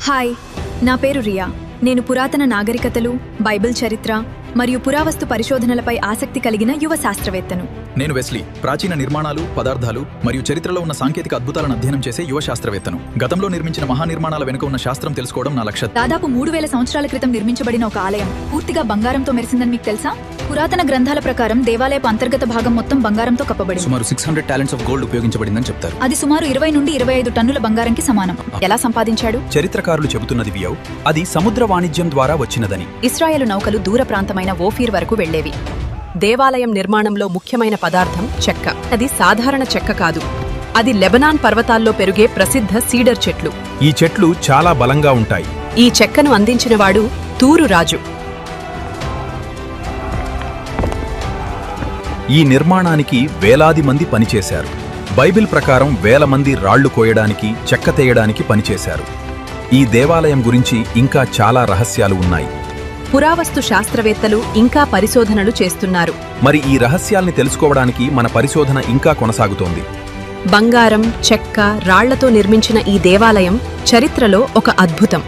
Hi, నా పేరు రియా. నేను పురాతన నాగరికతలు, బైబిల్ చరిత్ర మరియు పురావస్తు పరిశోధనలపై ఆసక్తి కలిగిన యువ శాస్త్రవేత్తను. నేను వెస్లీ, ప్రాచీన నిర్మాణాలు, పదార్థాలు మరియు చరిత్రలో ఉన్న సాంకేతిక అద్భుతాలను అధ్యయనం చేసే యువ శాస్త్రవేత్తను. గతంలో నిర్మించిన మహానిర్మాణాల వెనుక ఉన్న శాస్త్రం తెలుసుకోవడం నా లక్ష్యం. దాదాపు 3000 సంవత్సరాల క్రితం నిర్మించబడిన ఒక ఆలయం పూర్తిగా బంగారంతో మెరిసిందని మీకు తెలుసా? పురాతన గ్రంథాల ప్రకారం దేవాలయపు అంతర్గత భాగం మొత్తం బంగారంతో కప్పబడింది. సుమారు 600 టాలెంట్స్ ఆఫ్ గోల్డ్ ఉపయోగించబడిందని చెప్తారు. అది సుమారు 20 నుండి 25 టన్నుల బంగారంకి సమానం. ఎలా సంపాదించాడు? చరిత్రకారులు చెబుతున్నది వియవ్, అది సముద్ర వాణిజ్యం ద్వారా వచ్చినదని. ఇశ్రాయేలు నౌకలు దూర ప్రాంతమైన ఓఫీర్ వరకు వెళ్లేవి. దేవాలయం నిర్మాణంలో ముఖ్యమైన పదార్థం చెక్క. అది సాధారణ చెక్క కాదు, అది లెబనాన్ పర్వతాల్లో పెరిగే ప్రసిద్ధ సీడర్ చెట్లు. ఈ చెట్లు చాలా బలంగా ఉంటాయి. ఈ చెక్కను అందించినవాడు తూరు రాజు. ఈ నిర్మాణానికి వేలాది మంది పనిచేశారు. బైబిల్ ప్రకారం వేల మంది రాళ్లు కోయడానికి, చెక్క తేయడానికి పనిచేశారు. ఈ దేవాలయం గురించి ఇంకా చాలా రహస్యాలు ఉన్నాయి. పురావస్తు శాస్త్రవేత్తలు ఇంకా పరిశోధనలు చేస్తున్నారు. మరి ఈ రహస్యాల్ని తెలుసుకోవడానికి మన పరిశోధన ఇంకా కొనసాగుతోంది. బంగారం, చెక్క, రాళ్లతో నిర్మించిన ఈ దేవాలయం చరిత్రలో ఒక అద్భుతం.